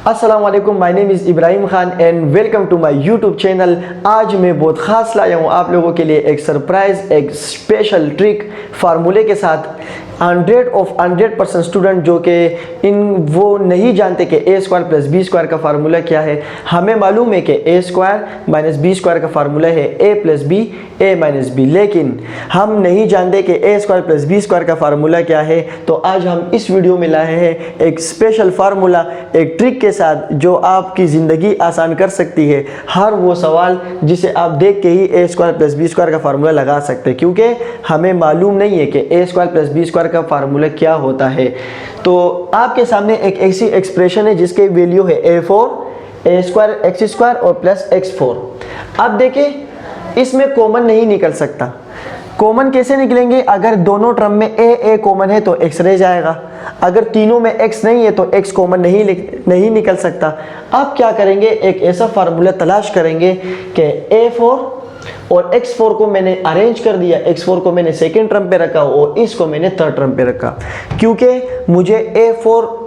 अस्सलाम वालेकुम, my name is Ibrahim Khan and welcome to my YouTube channel. आज मैं बहुत ख़ास लाया हूँ आप लोगों के लिए एक सरप्राइज़, एक स्पेशल ट्रिक फार्मूले के साथ। 100% स्टूडेंट जो कि वो नहीं जानते कि ए स्क्वायर प्लस बी स्क्वायर का फार्मूला क्या है। हमें मालूम है कि ए स्क्वायर माइनस बी स्क्वायर का फार्मूला है A plus B A minus B, लेकिन हम नहीं जानते कि ए स्क्वायर प्लस बी स्क्वायर का फार्मूला क्या है। तो आज हम इस वीडियो में लाए हैं एक स्पेशल फार्मूला, एक ट्रिक के साथ जो आपकी ज़िंदगी आसान कर सकती है। हर वो सवाल जिसे आप देख के ही ए स्क्वायर प्लस बी स्क्वायर का फार्मूला लगा सकते हैं, क्योंकि हमें मालूम नहीं है कि ए स्क्वायर प्लस बी स्क्वायर का फार्मूला क्या होता है। तो आपके सामने एक ऐसी एक्सप्रेशन है जिसकी वैल्यू है a4 ए स्क्वायर एक्स स्क्वायर और प्लस x4। अब देखिए, इसमें कॉमन नहीं निकल सकता। कॉमन कैसे निकलेंगे? अगर दोनों टर्म में ए कॉमन है तो x रह जाएगा, अगर तीनों में x नहीं है तो x कॉमन नहीं निकल सकता। अब क्या करेंगे, एक ऐसा फार्मूला तलाश करेंगे कि a4 और x4 को मैंने अरेंज कर दिया, x4 को मैंने सेकेंड टर्म पे रखा और इसको मैंने थर्ड टर्म पे रखा, क्योंकि मुझे a4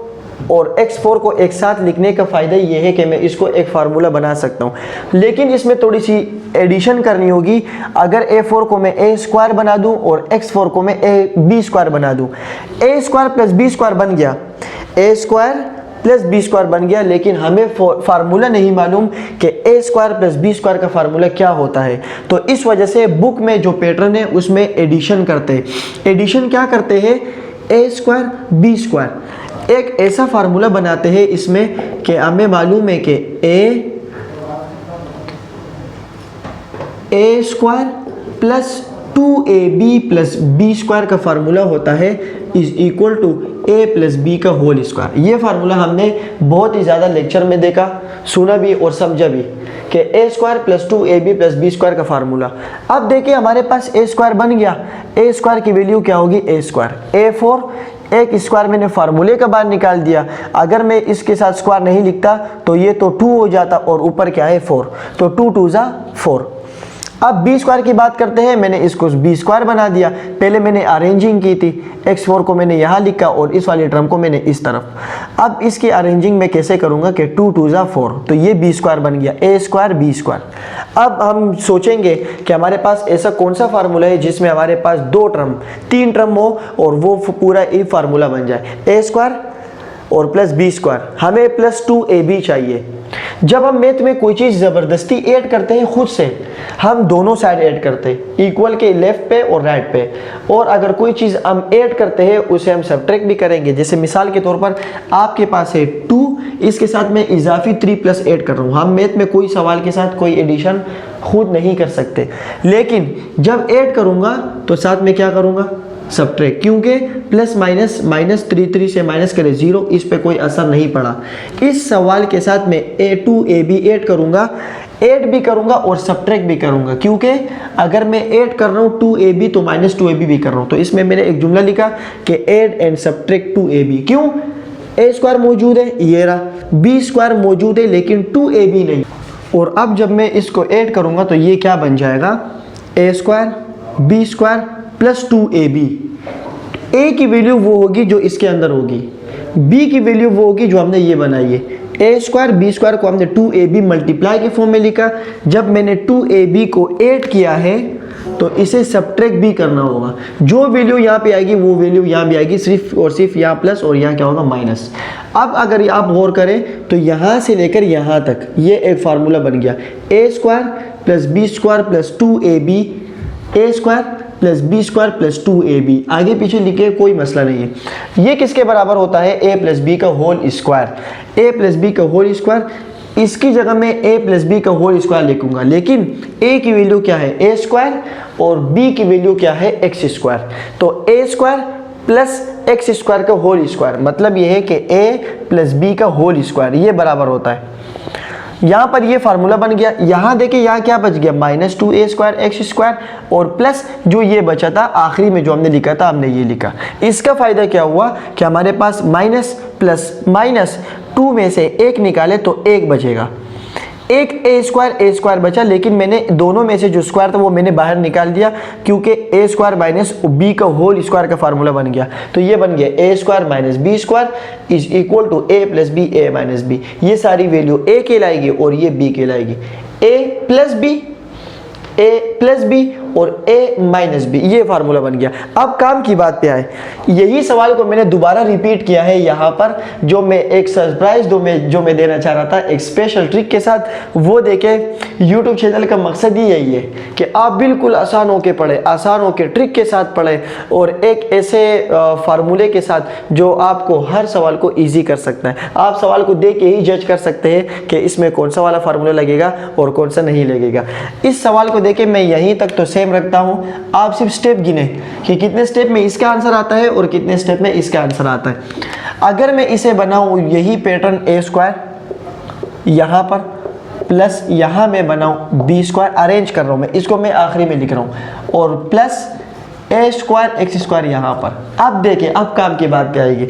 और x4 को एक साथ लिखने का फ़ायदा ये है कि मैं इसको एक फार्मूला बना सकता हूँ। लेकिन इसमें थोड़ी सी एडिशन करनी होगी। अगर a4 को मैं a स्क्वायर बना दूँ और x4 को मैं b स्क्वायर बना दूँ, a square plus b square बन गया, a square plus B square बन गया, लेकिन हमें फार्मूला नहीं मालूम कि ए स्क्वायर प्लस बी स्क्वायर का फार्मूला क्या होता है। तो इस वजह से बुक में जो पैटर्न है उसमें एडिशन करते हैं। एडिशन क्या करते हैं, ए स्क्वायर बी स्क्वायर एक ऐसा फार्मूला बनाते हैं इसमें कि हमें मालूम है कि ए square plus 2ab plus B square का फार्मूला होता है is equal to a plus B का होल स्क्वायर। ये फार्मूला हमने बहुत ही ज़्यादा लेक्चर में देखा, सुना भी और समझा भी कि a square plus 2ab plus B square का फार्मूला। अब देखिए, हमारे पास a स्क्वायर बन गया। a स्क्वायर की वैल्यू क्या होगी, a स्क्वायर a4 एक स्क्वायर मैंने फार्मूले का बाहर निकाल दिया। अगर मैं इसके साथ स्क्वायर नहीं लिखता तो ये तो 2 हो जाता और ऊपर क्या है 4, तो 2 2 जा 4। अब बी स्क्वायर की बात करते हैं। मैंने इसको बी स्क्वायर बना दिया। पहले मैंने अरेंजिंग की थी, x4 को मैंने यहाँ लिखा और इस वाली टर्म को मैंने इस तरफ। अब इसकी अरेंजिंग मैं कैसे करूँगा कि 2 2 जा 4, तो ये बी स्क्वायर बन गया, a स्क्वायर बी स्क्वायर। अब हम सोचेंगे कि हमारे पास ऐसा कौन सा फार्मूला है जिसमें हमारे पास 2 टर्म 3 टर्म हो और वो पूरा एक फार्मूला बन जाए, a स्क्वायर और प्लस बी स्क्वायर। हमें प्लस 2ab चाहिए। जब हम मैथ में कोई चीज़ ज़बरदस्ती ऐड करते हैं, खुद से हम दोनों साइड ऐड करते हैं, इक्वल के लेफ्ट पे और राइट पे। और अगर कोई चीज़ हम ऐड करते हैं उसे हम सब्ट्रैक्ट भी करेंगे। जैसे मिसाल के तौर पर आपके पास है 2, इसके साथ मैं इजाफी 3 प्लस ऐड कर रहा हूँ। हम मैथ में कोई सवाल के साथ कोई एडिशन खुद नहीं कर सकते, लेकिन जब ऐड करूँगा तो साथ में क्या करूँगा, सब्ट्रैक्ट, क्योंकि प्लस माइनस माइनस 3 3 से माइनस करें 0, इस पे कोई असर नहीं पड़ा। इस सवाल के साथ मैं a2ab ऐड करूँगा, ऐड भी करूँगा और सब्ट्रैक्ट भी करूँगा, क्योंकि अगर मैं ऐड कर रहा हूँ 2ab तो माइनस 2ab भी कर रहा हूँ। तो इसमें मैंने एक जुमला लिखा कि ऐड एंड सब्ट्रैक्ट 2ab। क्यों? a स्क्वायर मौजूद है, ये रहा, b स्क्वायर मौजूद है लेकिन 2ab नहीं। और अब जब मैं इसको ऐड करूँगा तो ये क्या बन जाएगा, a square B square plus 2ab। a की वैल्यू वो होगी जो इसके अंदर होगी, b की वैल्यू वो होगी जो हमने ये बनाई है। a स्क्वायर बी स्क्वायर को हमने 2ab मल्टीप्लाई के फॉर्म में लिखा। जब मैंने 2ab को ऐड किया है तो इसे सब्ट्रैक्ट भी करना होगा। जो वैल्यू यहाँ पे आएगी वो वैल्यू यहाँ भी आएगी, सिर्फ और सिर्फ यहाँ प्लस और यहाँ क्या होगा माइनस। अब अगर आप गौर करें तो यहाँ से लेकर यहाँ तक ये एक फार्मूला बन गया, a square plus B square plus 2ab, a square plus B square plus 2ab। आगे पीछे लिखे कोई मसला नहीं है। ये किसके बराबर होता है, a प्लस बी का whole square. a plus B का होल स्क्वायर, इसकी जगह मैं a प्लस बी का होल स्क्वायर लिखूंगा, लेकिन a की वैल्यू क्या है, a स्क्वायर, और b की वैल्यू क्या है, x स्क्वायर। तो a square plus x square का होल स्क्वायर, मतलब ये है कि a प्लस b का होल स्क्वायर, ये बराबर होता है। यहाँ पर ये फार्मूला बन गया। यहाँ देखिए, यहाँ क्या बच गया, minus 2a square x square और प्लस जो ये बचा था आखिरी में जो हमने लिखा था, हमने ये लिखा। इसका फ़ायदा क्या हुआ कि हमारे पास माइनस प्लस माइनस 2 में से 1 निकाले तो 1 बचेगा। एक ए स्क्वायर बचा, लेकिन मैंने दोनों में से जो स्क्वायर था वो मैंने बाहर निकाल दिया, क्योंकि ए स्क्वायर माइनस बी का होल स्क्वायर का फार्मूला बन गया। तो ये बन गया a square minus B square is equal to a plus B A minus b. ये सारी वैल्यू ए के लाएगी और ये बी के लाएगी। ए प्लस बी और ए माइनस बी, ये फार्मूला बन गया। अब काम की बात पे आए, यही सवाल को मैंने दोबारा रिपीट किया है यहाँ पर, जो मैं एक सरप्राइज जो मैं देना चाह रहा था एक स्पेशल ट्रिक के साथ, वो देखे। यूट्यूब चैनल का मकसद ही यही है कि आप बिल्कुल आसान होके पढ़े, आसान होके ट्रिक के साथ पढ़े और एक ऐसे फार्मूले के साथ जो आपको हर सवाल को ईजी कर सकता है। आप सवाल को देख के ही जज कर सकते हैं कि इसमें कौन सा वाला फार्मूला लगेगा और कौन सा नहीं लगेगा। इस सवाल को देखे मैं यहीं तक तो सेम रखता हूं, आप सिर्फ स्टेप गिने कि कितने स्टेप में इसका आंसर आता है और कितने स्टेप में इसका आंसर आता है। अगर मैं इसे बनाऊं यही पैटर्न ए स्क्वायर यहां पर प्लस यहां मैं बनाऊं बी स्क्वायर, अरेंज कर रहा हूं मैं इसको, मैं आखिरी में लिख रहा हूं, और प्लस ए स्क्वायर एक्स स्क्वायर यहाँ पर। अब देखिए, अब काम की बात पे आएगी।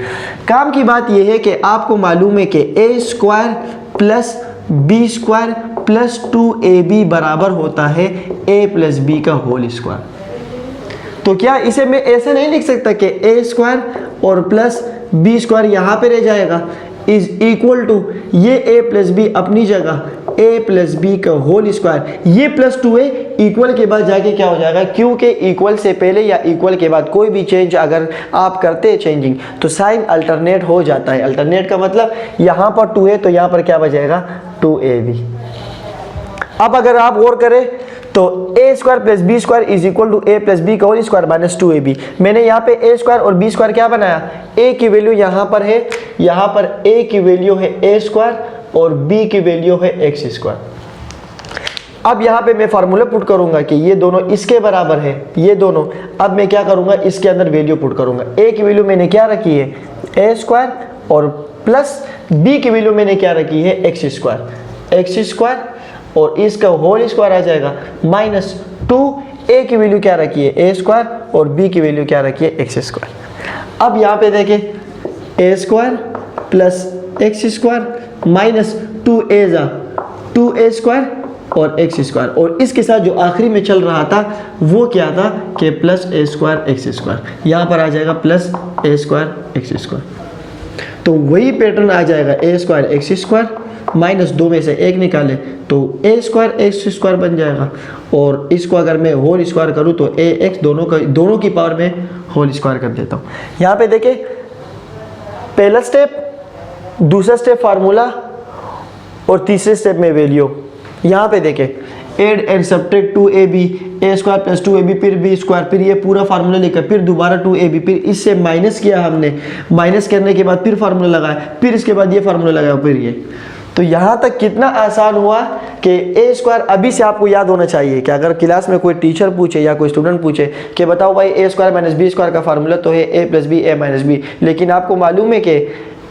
काम की बात यह है कि आपको मालूम है कि ए square plus B square plus 2ab बराबर होता है a प्लस बी का होल स्क्वायर। तो क्या इसे मैं ऐसे नहीं लिख सकता कि a स्क्वायर और प्लस बी स्क्वायर यहाँ पे रह जाएगा इज इक्वल टू ये a प्लस बी अपनी जगह a प्लस बी का होल स्क्वायर, ये प्लस 2a इक्वल के बाद जाके क्या हो जाएगा, क्योंकि इक्वल से पहले या इक्वल के बाद कोई भी चेंज अगर आप करते हैं चेंजिंग तो साइन अल्टरनेट हो जाता है। अल्टरनेट का मतलब यहाँ पर 2 है तो यहाँ पर क्या बचेगा 2ab। अब अगर आप गौर करें तो a square plus B square is equal to a plus B का होल स्क्वायर माइनस 2ab। मैंने यहाँ पे ए स्क्वायर और बी स्क्वायर क्या बनाया, ए की वैल्यू यहाँ पर है, यहाँ पर ए की वैल्यू है ए स्क्वायर और बी की वैल्यू है एक्स स्क्वायर। अब यहाँ पे मैं फार्मूला पुट करूंगा कि ये दोनों इसके बराबर है, ये दोनों। अब मैं क्या करूंगा, इसके अंदर वैल्यू पुट करूंगा। ए की वैल्यू मैंने क्या रखी है ए स्क्वायर और प्लस बी की वैल्यू मैंने क्या रखी है एक्स स्क्वायर और इसका होल स्क्वायर आ जाएगा माइनस 2। ए की वैल्यू क्या रखी है ए स्क्वायर और बी की वैल्यू क्या रखी है एक्स स्क्वायर। अब यहाँ पे देखें a square plus x square minus 2a square और एक्स स्क्वायर, और इसके साथ जो आखिरी में चल रहा था वो क्या था कि प्लस ए स्क्वायर एक्स स्क्वायर, यहाँ पर आ जाएगा प्लस ए स्क्वायर एक्स स्क्वायर। तो वही पैटर्न आ जाएगा ए स्क्वायर एक्स स्क्वायर माइनस 2 में से 1 निकाले तो ए स्क्वायर एक्स स्क्वायर बन जाएगा, और इसको अगर मैं होल स्क्वायर करूँ तो ए एक्स दोनों की पावर में होल स्क्वायर कर देता हूँ। यहाँ पे देखें पहला स्टेप, दूसरा स्टेप फार्मूला और तीसरे स्टेप में वैल्यू। यहाँ पे देखें add and subtract 2ab A square plus 2ab फिर बी स्क्वायर, फिर ये पूरा फार्मूला लिखा, फिर दोबारा 2ab, फिर इससे माइनस किया हमने, माइनस करने के बाद फिर फार्मूला लगाया, फिर इसके बाद ये फार्मूला लगाया, फिर ये। तो यहाँ तक कितना आसान हुआ कि ए स्क्वायर अभी से आपको याद होना चाहिए कि अगर क्लास में कोई टीचर पूछे या कोई स्टूडेंट पूछे कि बताओ भाई ए स्क्वायर माइनस बी स्क्वायर का फार्मूला तो है A plus B A minus B, लेकिन आपको मालूम है कि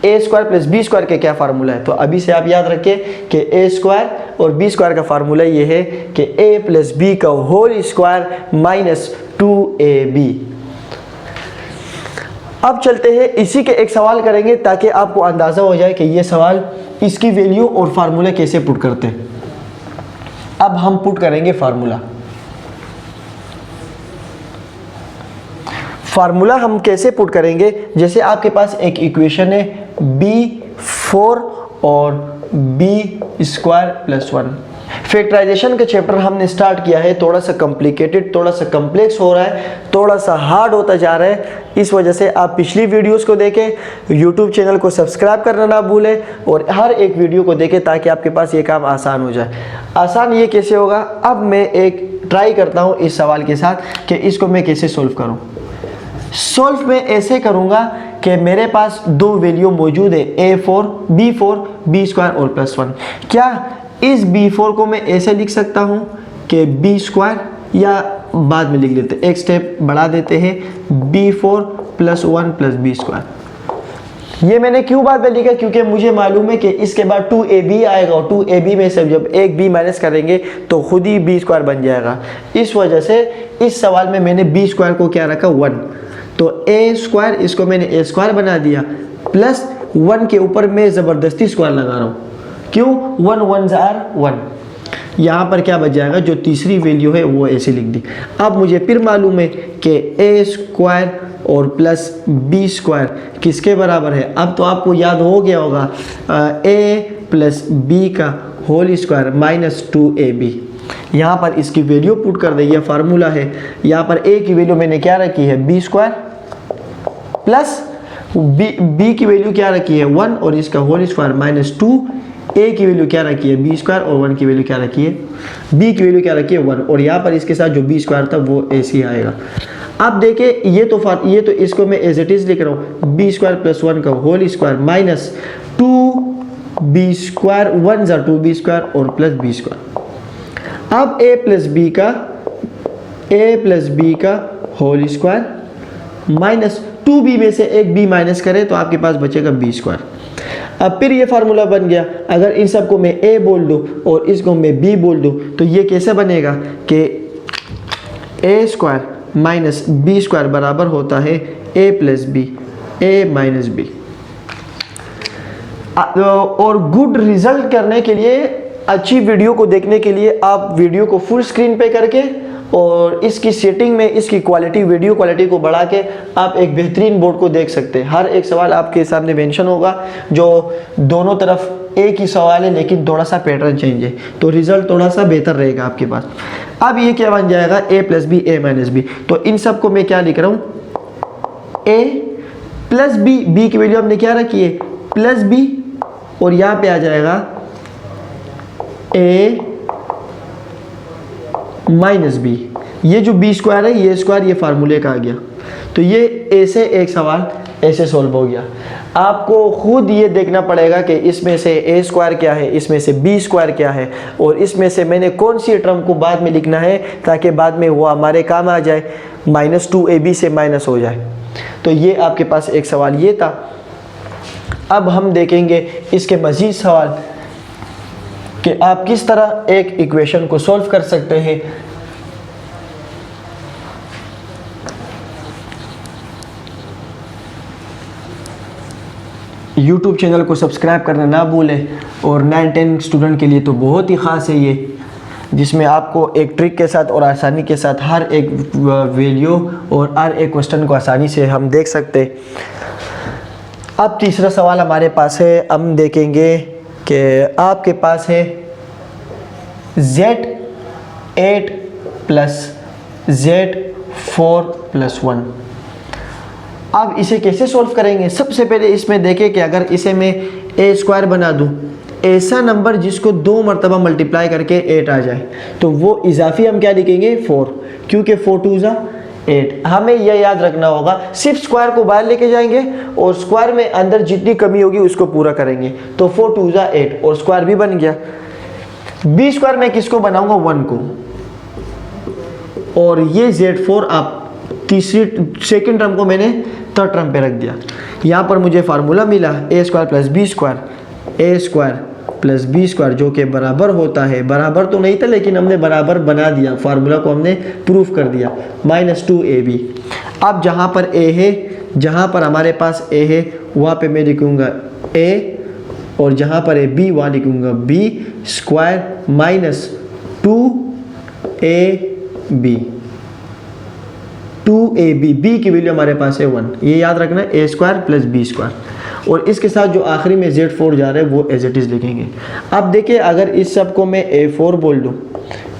ए स्क्वायर प्लस बी स्क्वायर के क्या फार्मूला है। तो अभी से आप याद रखें कि ए स्क्वायर और बी स्क्वायर का फार्मूला ये है कि ए प्लस बी का होल स्क्वायर माइनस 2ab। अब चलते हैं इसी के एक सवाल करेंगे ताकि आपको अंदाजा हो जाए कि ये सवाल इसकी वैल्यू और फार्मूला कैसे पुट करते हैं। अब हम पुट करेंगे फार्मूला हम कैसे पुट करेंगे, जैसे आपके पास एक इक्वेशन है b4 और b स्क्वायर प्लस 1। फैक्टराइजेशन का चैप्टर हमने स्टार्ट किया है, थोड़ा सा कॉम्प्लिकेटेड, थोड़ा सा कम्प्लेक्स हो रहा है, थोड़ा सा हार्ड होता जा रहा है। इस वजह से आप पिछली वीडियोस को देखें, यूट्यूब चैनल को सब्सक्राइब करना ना भूलें और हर एक वीडियो को देखें ताकि आपके पास ये काम आसान हो जाए। आसान ये कैसे होगा, अब मैं एक ट्राई करता हूँ इस सवाल के साथ कि इसको मैं कैसे सोल्व करूँ। सोल्व में ऐसे करूँगा कि मेरे पास दो वैल्यू मौजूद है b4 b स्क्वायर और प्लस 1। क्या इस b4 को मैं ऐसे लिख सकता हूँ कि b स्क्वायर, या बाद में लिख लेते हैं, एक स्टेप बढ़ा देते हैं b4 plus 1 plus b square. ये मैंने क्यों बाद में लिखा, क्योंकि मुझे मालूम है कि इसके बाद 2ab आएगा और 2ab में से जब एक b माइनस करेंगे तो खुद ही b स्क्वायर बन जाएगा। इस वजह से इस सवाल में मैंने b स्क्वायर को क्या रखा 1, तो a स्क्वायर इसको मैंने a स्क्वायर बना दिया प्लस 1 के ऊपर मैं ज़बरदस्ती स्क्वायर लगा रहा हूँ क्यों? 1 1s आर 1, यहाँ पर क्या बच जाएगा, जो तीसरी वैल्यू है वो ऐसे लिख दी। अब मुझे फिर मालूम है कि ए स्क्वायर और प्लस बी स्क्वायर किसके बराबर है। अब तो आपको याद हो गया होगा, ए प्लस बी का होल स्क्वायर माइनस 2ab। यहाँ पर इसकी वैल्यू पुट कर दे, ये फार्मूला है। यहाँ पर ए की वैल्यू मैंने क्या रखी है, बी स्क्वायर, प्लस बी की वैल्यू क्या रखी है 1 और इसका होल स्क्वायर माइनस 2। ए की वैल्यू क्या रखी है बी स्क्वायर और 1 की वैल्यू क्या रखी है, बी की वैल्यू क्या रखी है 1, और यहाँ पर इसके साथ जो बी स्क्वायर था वो ऐसे ही आएगा। अब देखिए ये तो इसको मैं एज इट इज लिख रहा हूँ, बी स्क्वायर प्लस 1 का whole square minus 2b square, 1 ज़ा 2b स्क्वायर और प्लस बी स्क्वायर। अब a प्लस बी का होल स्क्वायर माइनस 2b में से एक b माइनस करें तो आपके पास बचेगा b स्क्वायर। अब फिर ये फार्मूला बन गया। अगर इन सबको मैं a बोल दूं और इसको मैं b बोल दूं तो ये कैसे बनेगा कि a square minus B square बराबर होता है a plus B, a minus B. और गुड रिजल्ट करने के लिए, अच्छी वीडियो को देखने के लिए आप वीडियो को फुल स्क्रीन पे करके और इसकी सेटिंग में इसकी क्वालिटी, वीडियो क्वालिटी को बढ़ा के आप एक बेहतरीन बोर्ड को देख सकते हैं। हर एक सवाल आपके सामने मेंशन होगा, जो दोनों तरफ एक ही सवाल है लेकिन थोड़ा सा पैटर्न चेंज है, तो रिजल्ट थोड़ा सा बेहतर रहेगा आपके पास। अब ये क्या बन जाएगा, a plus B, a minus B. तो इन सबको मैं क्या लिख रहा हूँ, a प्लस बी, b की वैल्यू हमने क्या रखी है प्लस b, और यहाँ पे आ जाएगा a माइनस बी। ये जो बी स्क्वायर है, ये स्क्वायर, ये फार्मूले का आ गया। तो ये ऐसे एक सवाल ऐसे सॉल्व हो गया। आपको खुद ये देखना पड़ेगा कि इसमें से ए स्क्वायर क्या है, इसमें से बी स्क्वायर क्या है, और इसमें से मैंने कौन सी टर्म को बाद में लिखना है ताकि बाद में वो हमारे काम आ जाए, माइनस 2ab से माइनस हो जाए। तो ये आपके पास एक सवाल ये था। अब हम देखेंगे इसके मज़ीद सवाल कि आप किस तरह एक इक्वेशन को सॉल्व कर सकते हैं। YouTube चैनल को सब्सक्राइब करना ना भूलें, और 9-10 स्टूडेंट के लिए तो बहुत ही ख़ास है ये, जिसमें आपको एक ट्रिक के साथ और आसानी के साथ हर एक वैल्यू और हर एक क्वेश्चन को आसानी से हम देख सकते हैं। अब तीसरा सवाल हमारे पास है, हम देखेंगे कि आपके पास है Z8 प्लस Z4 प्लस 1। अब इसे कैसे सॉल्व करेंगे। सबसे पहले इसमें देखें कि अगर इसे मैं a स्क्वायर बना दूं, ऐसा नंबर जिसको 2 मरतबा मल्टीप्लाई करके 8 आ जाए, तो वो इजाफी हम क्या लिखेंगे 4, क्योंकि 4 2 ज़ा 8। हमें यह याद रखना होगा, सिर्फ स्क्वायर को बाहर लेके जाएंगे और स्क्वायर में अंदर जितनी कमी होगी उसको पूरा करेंगे। तो 4 2 ज़ा 8 और स्क्वायर भी बन गया। बी स्क्वायर मैं किसको बनाऊंगा 1 को, और ये Z4 आप सेकेंड टर्म को मैंने थर्ड टर्म पे रख दिया। यहाँ पर मुझे फार्मूला मिला a square plus B square, a square plus B square, जो कि बराबर होता है, बराबर तो नहीं था लेकिन हमने बराबर बना दिया, फार्मूला को हमने प्रूफ कर दिया, माइनस 2ab। अब जहाँ पर a है, जहाँ पर हमारे पास a है वहाँ पे मैं लिखूँगा a, और जहाँ पर है b वहाँ लिखूँगा b square minus 2ab। 2ab, b की वैल्यू हमारे पास है 1, ये याद रखना है, a square plus B square, और इसके साथ जो आखिरी में Z4 जा रहा है वो एज इट इज़ लिखेंगे। अब देखिए अगर इस सब को मैं a4 बोल दूँ,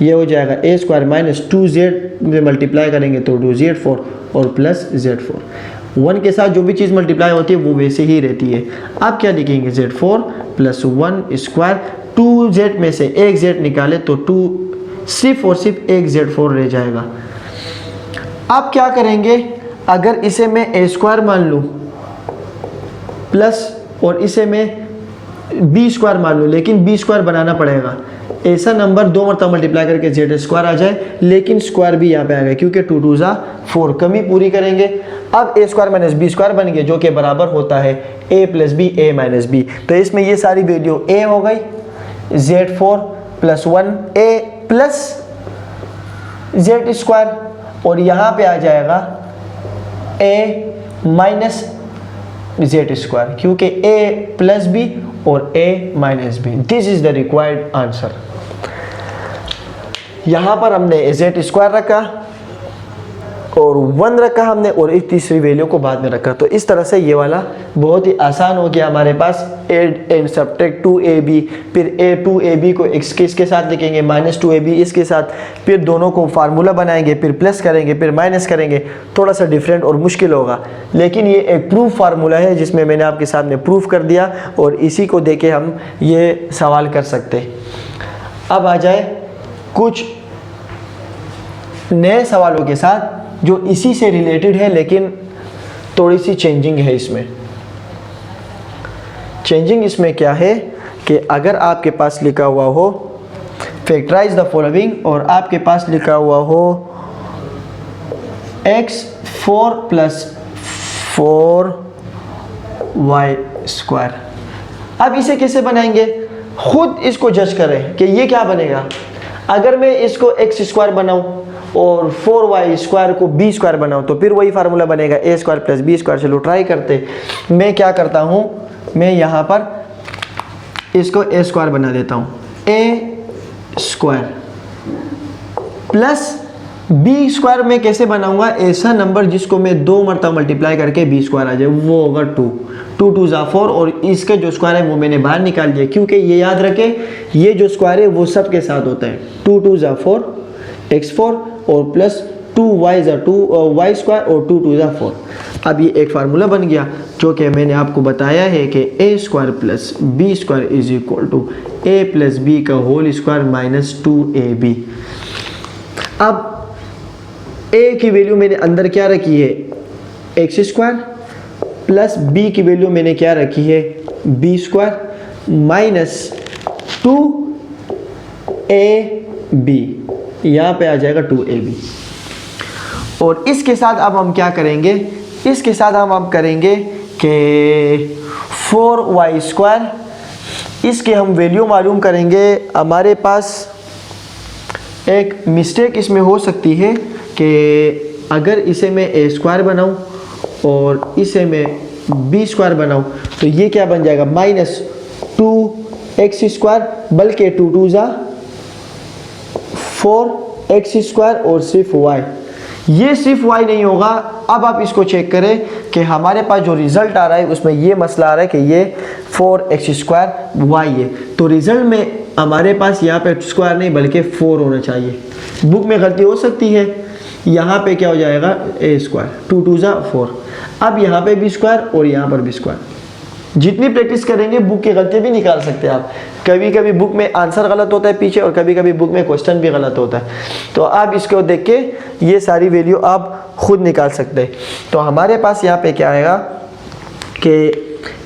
ये हो जाएगा a स्क्वायर माइनस 2z में मल्टीप्लाई करेंगे तो 2z4 और प्लस Z4। 1 के साथ जो भी चीज़ मल्टीप्लाई होती है वो वैसे ही रहती है। अब क्या लिखेंगे Z4 प्लस 1 स्क्वायर, 2z में से एक z निकाले तो 2 सिर्फ और सिर्फ एक Z4 रह जाएगा। अब क्या करेंगे, अगर इसे मैं a स्क्वायर मान लूँ प्लस और इसे मैं b स्क्वायर मान लूँ, लेकिन b स्क्वायर बनाना पड़ेगा, ऐसा नंबर 2 मरतबा मल्टीप्लाई करके z स्क्वायर आ जाए, लेकिन स्क्वायर भी यहाँ पे आएगा क्योंकि 2 2 ज़ा 4, कमी पूरी करेंगे। अब a square minus B square बन गया, जो कि बराबर होता है a plus B, a minus B. तो इसमें ये सारी वैल्यू a हो गई, Z4 plus 1 a plus z square, और यहाँ पे आ जाएगा a माइनस जेड स्क्वायर, क्योंकि ए प्लस बी और a minus b, this is the required answer. यहां पर हमने जेड स्क्वायर रखा और 1 रखा हमने, और इस तीसरी वैल्यू को बाद में रखा। तो इस तरह से ये वाला बहुत ही आसान हो गया हमारे पास। एड एंड सब्ट्रैक्ट 2ab, फिर 2ab को इसके साथ लिखेंगे, -2ab इसके साथ, फिर दोनों को फार्मूला बनाएंगे, फिर प्लस करेंगे, फिर माइनस करेंगे। थोड़ा सा डिफरेंट और मुश्किल होगा, लेकिन ये एक प्रूफ फार्मूला है जिसमें मैंने आपके सामने प्रूफ कर दिया, और इसी को देके हम ये सवाल कर सकते हैं। अब आ जाए कुछ नए सवालों के साथ जो इसी से रिलेटेड है, लेकिन थोड़ी सी चेंजिंग है इसमें। चेंजिंग इसमें क्या है कि अगर आपके पास लिखा हुआ हो फैक्टराइज द फॉलोइंग, और आपके पास लिखा हुआ हो x4 + 4y²। अब इसे कैसे बनाएंगे, खुद इसको जज करें कि ये क्या बनेगा। अगर मैं इसको x² बनाऊं और 4y² को b² बनाऊं, तो फिर वही फार्मूला बनेगा a² + b²। चलो ट्राई करते। मैं क्या करता हूं, मैं यहां पर इसको a² बना देता हूं, a² प्लस b² में कैसे बनाऊंगा, ऐसा नंबर जिसको मैं 2 मरतबा मल्टीप्लाई करके b² आ जाए, वो होगा 2 2 * 4, और इसके जो स्क्वायर है वो मैंने बाहर निकाल दिया, क्योंकि ये याद रखें ये जो स्क्वायर है वो सब के साथ होता है। 2 2 * 4 x4 और प्लस 2y = 2y² और 2 2 * 4। अब ये एक फार्मूला बन गया जो कि मैंने आपको बताया है कि a² + b² = a + b का होल स्क्वायर - 2ab। अब a की वैल्यू मैंने अंदर क्या रखी है, x² प्लस b की वैल्यू मैंने क्या रखी है, b² - 2ab, यहाँ पे आ जाएगा 2ab। और इसके साथ अब हम क्या करेंगे, इसके साथ हम करेंगे कि 4y², इसके हम वैल्यू मालूम करेंगे। हमारे पास एक मिस्टेक इसमें हो सकती है कि अगर इसे मैं a² बनाऊं और इसे मैं b² बनाऊं, तो ये क्या बन जाएगा, -2x², बल्कि 2 2 * 4x² और सिर्फ y। ये सिर्फ y नहीं होगा। अब आप इसको चेक करें कि हमारे पास जो रिजल्ट आ रहा है उसमें ये मसला आ रहा है कि ये 4x² y है, तो रिजल्ट में हमारे पास यहाँ पे स्क्वायर नहीं बल्कि 4 होना चाहिए। बुक में गलती हो सकती है, यहाँ पे क्या हो जाएगा, a², 2 2 * 4। अब यहाँ पे b² और यहाँ पर b²। जितनी प्रैक्टिस करेंगे बुक की गलती भी निकाल सकते हैं आप। कभी कभी बुक में आंसर गलत होता है पीछे, और कभी कभी बुक में क्वेश्चन भी गलत होता है, तो आप इसको देख के ये सारी वैल्यू आप खुद निकाल सकते हैं। तो हमारे पास यहाँ पे क्या आएगा कि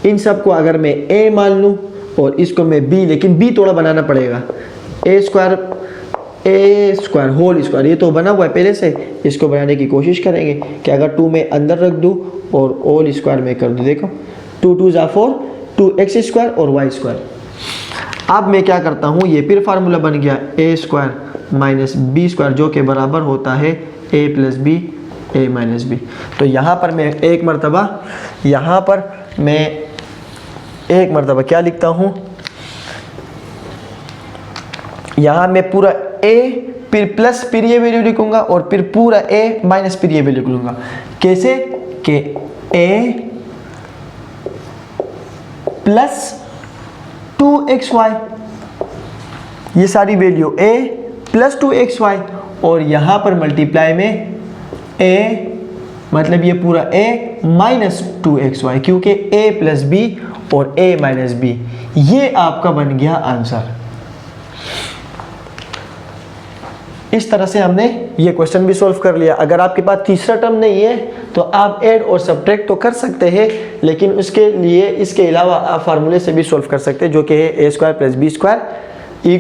इन सब को अगर मैं a मान लूँ और इसको मैं b, लेकिन b थोड़ा बनाना पड़ेगा, a² होल स्क्वायर, ये तो बना हुआ है पहले से। इसको बनाने की कोशिश करेंगे कि अगर 2 में अंदर रख दूँ और होल स्क्वायर में कर दूँ। देखो 2 2 * 4, 2x² और y²। अब मैं क्या करता हूँ, ये फिर फार्मूला बन गया a² - b², जो कि बराबर होता है a + b a - b। तो यहाँ पर मैं एक मरतबा क्या लिखता हूँ, यहाँ मैं पूरा a फिर प्लस फिर ये वैल्यू लिखूंगा और फिर पूरा a माइनस फिर ये वैल्यू लिखूंगा। कैसे कि a प्लस 2xy, ये सारी वैल्यू a प्लस 2xy, और यहाँ पर मल्टीप्लाई में a, मतलब ये पूरा a माइनस 2xy, क्योंकि a + b और a - b, ये आपका बन गया आंसर। इस तरह से हमने ये क्वेश्चन भी सॉल्व कर लिया। अगर आपके पास तीसरा टर्म नहीं है तो आप ऐड और सब्ट्रैक्ट तो कर सकते हैं, लेकिन उसके लिए इसके अलावा आप फार्मूले से भी सॉल्व कर सकते हैं, जो कि है a² + b² = a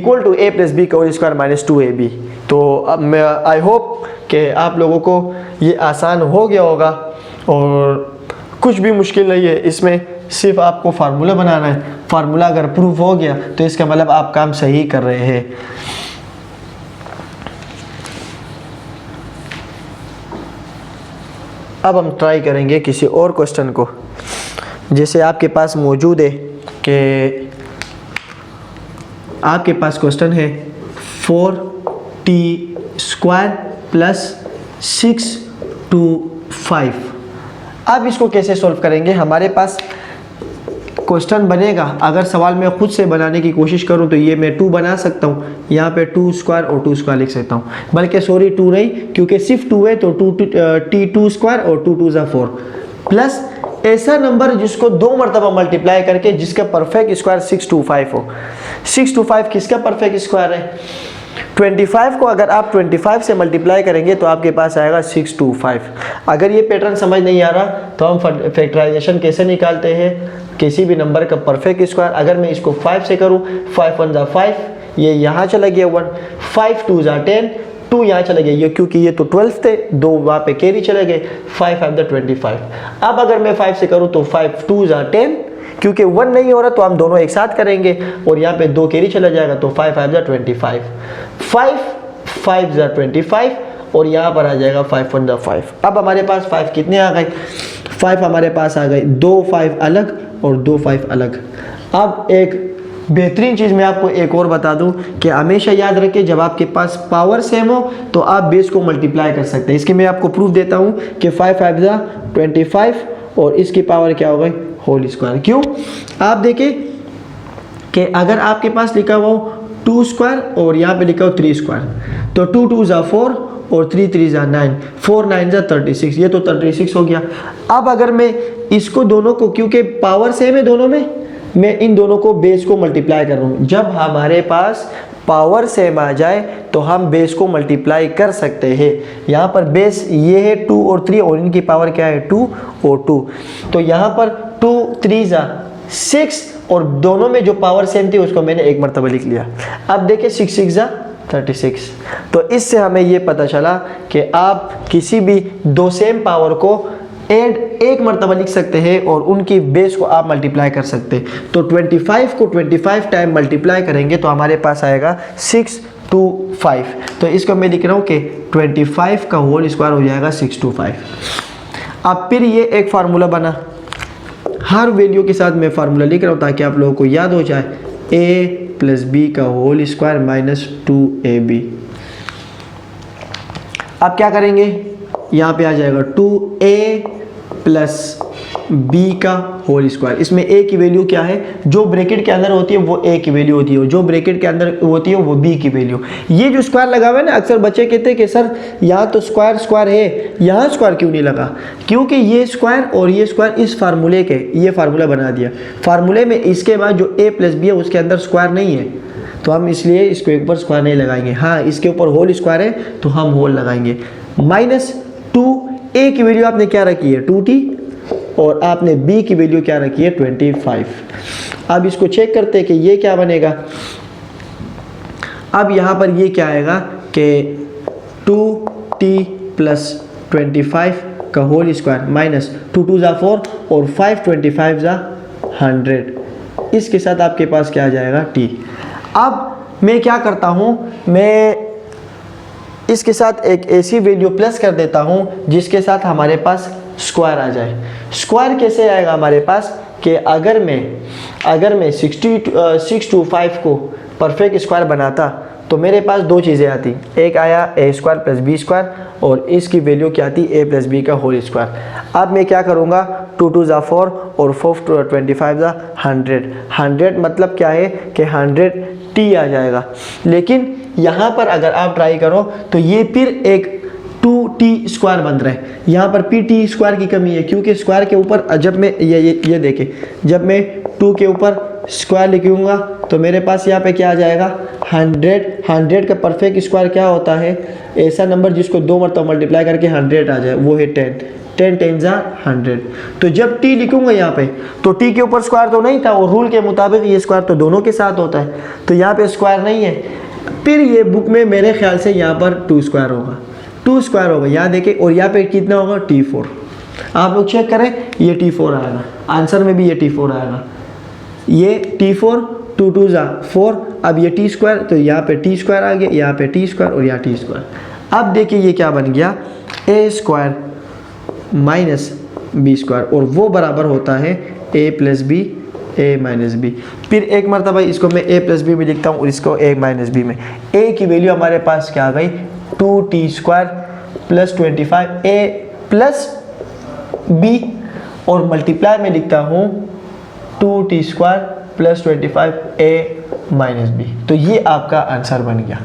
+ b का होल स्क्वायर - 2ab। तो अब मैं आई होप कि आप लोगों को ये आसान हो गया होगा और कुछ भी मुश्किल नहीं है इसमें, सिर्फ आपको फार्मूला बनाना है। फार्मूला अगर प्रूफ हो गया तो इसका मतलब आप काम सही कर रहे हैं। अब हम ट्राई करेंगे किसी और क्वेश्चन को। जैसे आपके पास मौजूद है कि आपके पास क्वेश्चन है 4t² प्लस 6 to 5। अब इसको कैसे सॉल्व करेंगे? हमारे पास क्वेश्चन बनेगा, अगर सवाल मैं खुद से बनाने की कोशिश करूं तो ये मैं 2 बना सकता हूं, यहाँ पे 2² और 2² लिख सकता हूं, बल्कि सॉरी 2 नहीं, क्योंकि सिर्फ 2 है तो t² और 2 2 4 प्लस ऐसा नंबर जिसको 2 मरतबा मल्टीप्लाई करके जिसका परफेक्ट स्क्वायर 625 हो। 625 किसका परफेक्ट स्क्वायर है? 25 को अगर आप 25 से मल्टीप्लाई करेंगे तो आपके पास आएगा 625। अगर ये पैटर्न समझ नहीं आ रहा तो हम फैक्टराइजेशन कैसे निकालते हैं किसी भी नंबर का परफेक्ट स्क्वायर। अगर मैं इसको 5 से करूँ, 5 1 5, ये यहाँ चला गया 1, 5 2 10, 2 यहाँ चले गए, ये क्योंकि ये तो 12 थे, 2 वहाँ पे कैरी चले गए, 5 5 25। अब अगर मैं 5 से करूँ तो 5 2 10, क्योंकि 1 नहीं हो रहा तो हम दोनों एक साथ करेंगे और यहाँ पे 2 कैरी चला जाएगा तो 5 5 25, 5 5 25 और यहाँ पर आ जाएगा 5 1 5। अब हमारे पास 5 कितने आ गए? 5 हमारे पास आ गए, 2 5 अलग और 2 5 अलग। अब एक बेहतरीन चीज़ मैं आपको एक और बता दूं कि हमेशा याद रखें, जब आपके पास पावर सेम हो तो आप बेस को मल्टीप्लाई कर सकते हैं। इसके मैं आपको प्रूफ देता हूं कि 5 5 25 और इसकी पावर क्या हो गई? Whole square. क्यों? आप देखें कि अगर आपके पास लिखा हो 2² और यहाँ पे लिखा हो 3² तो 2 2 4 और 3 3 9, 4 9 36, ये तो 36 हो गया। अब अगर मैं इसको दोनों को, क्योंकि पावर सेम है दोनों में, मैं इन दोनों को बेस को मल्टीप्लाई कर रहा हूँ। जब हमारे पास पावर सेम आ जाए तो हम बेस को मल्टीप्लाई कर सकते हैं। यहाँ पर बेस ये है 2 और 3 और इनकी पावर क्या है? 2 और 2। तो यहाँ पर 2 3 6 और दोनों में जो पावर सेम थी उसको मैंने एक मरतबा लिख लिया। अब देखिए 6 6 36। तो इससे हमें ये पता चला कि आप किसी भी दो सेम पावर को एड एक मरतबा लिख सकते हैं और उनकी बेस को आप मल्टीप्लाई कर सकते हैं। तो 25 को 25 टाइम मल्टीप्लाई करेंगे तो हमारे पास आएगा 625। तो इसको मैं लिख रहा हूँ कि 25 का होल स्क्वायर हो जाएगा 625। अब फिर ये एक फार्मूला बना, हर वैल्यू के साथ मैं फार्मूला लिख रहा हूँ ताकि आप लोगों को याद हो जाए। a प्लस बी का होल स्क्वायर माइनस 2ab। अब क्या करेंगे? यहाँ पे आ जाएगा 2a प्लस b का होल स्क्वायर। इसमें a की वैल्यू क्या है? जो ब्रैकेट के अंदर होती है वो a की वैल्यू होती है, जो ब्रैकेट के अंदर होती है वो b की वैल्यू। ये जो स्क्वायर लगा हुआ है ना, अक्सर बच्चे कहते हैं कि सर यहाँ तो स्क्वायर स्क्वायर है, यहाँ स्क्वायर क्यों नहीं लगा? क्योंकि ये स्क्वायर और ये स्क्वायर इस फार्मूले के, ये फार्मूला बना दिया। फार्मूले में इसके बाद जो a प्लस बी है उसके अंदर स्क्वायर नहीं है, तो हम इसलिए इसके ऊपर स्क्वायर नहीं लगाएंगे। हाँ, इसके ऊपर होल स्क्वायर है तो हम होल लगाएंगे। माइनस 2a की वैल्यू आपने क्या रखी है? 2t और आपने b की वैल्यू क्या रखी है? 25। अब इसको चेक करते हैं कि ये क्या बनेगा। अब यहाँ पर ये क्या आएगा कि 2t प्लस 25 का होल स्क्वायर माइनस 2 2 4 और 5 25 100। इसके साथ आपके पास क्या आ जाएगा? t। अब मैं क्या करता हूँ, मैं इसके साथ एक ऐसी वैल्यू प्लस कर देता हूँ जिसके साथ हमारे पास स्क्वायर आ जाए। स्क्वायर कैसे आएगा हमारे पास कि अगर मैं 625 को परफेक्ट स्क्वायर बनाता तो मेरे पास दो चीज़ें आती। एक आया a square plus B square और इसकी वैल्यू क्या आती? a प्लस बी का होल स्क्वायर। अब मैं क्या करूँगा? 2 2 4 और 4 25 100। 100 मतलब क्या है कि 100t आ जाएगा। लेकिन यहाँ पर अगर आप ट्राई करो तो ये फिर एक 2t स्क्वायर बन रहा है। यहाँ पर pt स्क्वायर की कमी है, क्योंकि स्क्वायर के ऊपर जब मैं ये देखें, जब मैं 2 के ऊपर स्क्वायर लिखूंगा तो मेरे पास यहाँ पे क्या आ जाएगा? 100 का परफेक्ट स्क्वायर क्या होता है? ऐसा नंबर जिसको 2 मरतबा मल्टीप्लाई करके 100 आ जाए, वो है 10 10 100। तो जब t लिखूंगा यहाँ पे तो t के ऊपर स्क्वायर तो नहीं था और रूल के मुताबिक ये स्क्वायर तो दोनों के साथ होता है, तो यहाँ पे स्क्वायर नहीं है। फिर ये बुक में मेरे ख्याल से यहाँ पर 2 स्क्वायर होगा, 2 स्क्वायर होगा। यहाँ देखें, और यहाँ पे कितना होगा? t4। आप लोग चेक करें, ये t4 आएगा, आंसर में भी ये t4 आएगा। ये t4 2 2 4। अब ये t स्क्वायर, तो यहाँ पे t स्क्वायर आ गया, यहाँ पे t स्क्वायर और यहाँ t स्क्वायर। अब देखिए ये क्या बन गया? a square minus B square और वो बराबर होता है A plus B A minus B. फिर एक मरतबा इसको मैं ए प्लस बी में लिखता हूँ और इसको ए माइनस बी में। ए की वैल्यू हमारे पास क्या आ गई 2t² प्लस 25 ए प्लस बी, और मल्टीप्लाई में लिखता हूँ 2t² प्लस 25 ए माइनस बी। तो ये आपका आंसर बन गया।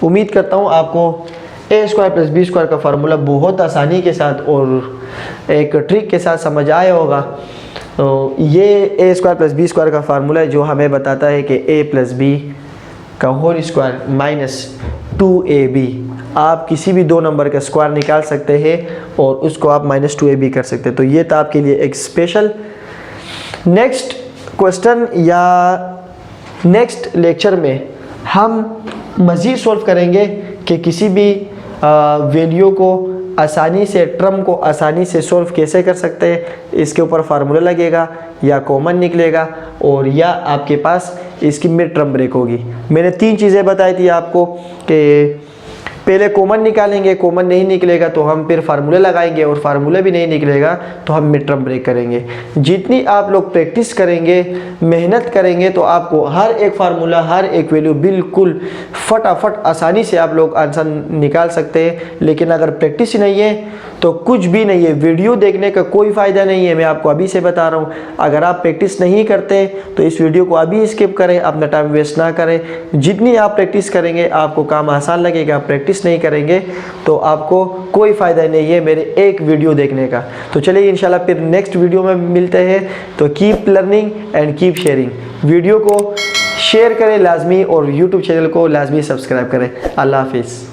उम्मीद करता हूँ आपको a² प्लस b² का फार्मूला बहुत आसानी के साथ और एक ट्रिक के साथ समझ आया होगा। तो ये a² प्लस b² का फार्मूला है जो हमें बताता है कि a प्लस बी का होल स्क्वायर माइनस 2ab, आप किसी भी दो नंबर का स्क्वायर निकाल सकते हैं और उसको आप माइनस 2ab कर सकते हैं। तो ये था आपके लिए एक स्पेशल। नेक्स्ट क्वेश्चन या नेक्स्ट लेक्चर में हम मज़ीद सॉल्व करेंगे कि किसी भी वैल्यू को आसानी से, टर्म को आसानी से सॉल्व कैसे कर सकते हैं। इसके ऊपर फार्मूला लगेगा या कॉमन निकलेगा और या आपके पास इसकी मिड टर्म ब्रेक होगी। मैंने 3 चीज़ें बताई थी आपको कि पहले कॉमन निकालेंगे, कॉमन नहीं निकलेगा तो हम फिर फार्मूला लगाएंगे और फार्मूला भी नहीं निकलेगा तो हम मिड टर्म ब्रेक करेंगे। जितनी आप लोग प्रैक्टिस करेंगे, मेहनत करेंगे तो आपको हर एक फार्मूला, हर एक वैल्यू बिल्कुल फटाफट आसानी से आप लोग आंसर निकाल सकते हैं। लेकिन अगर प्रैक्टिस ही नहीं है तो कुछ भी नहीं है, वीडियो देखने का कोई फ़ायदा नहीं है। मैं आपको अभी से बता रहा हूँ, अगर आप प्रैक्टिस नहीं करते तो इस वीडियो को अभी स्किप करें, अपना टाइम वेस्ट ना करें। जितनी आप प्रैक्टिस करेंगे आपको काम आसान लगेगा। प्रैक्टिस नहीं करेंगे तो आपको कोई फ़ायदा नहीं है मेरे एक वीडियो देखने का। तो चलिए इंशाल्लाह फिर नेक्स्ट वीडियो में मिलते हैं। तो keep learning and keep sharing. Video को शेयर करें लाजमी और यूट्यूब चैनल को लाजमी सब्सक्राइब करें। अल्लाह हाफिज़।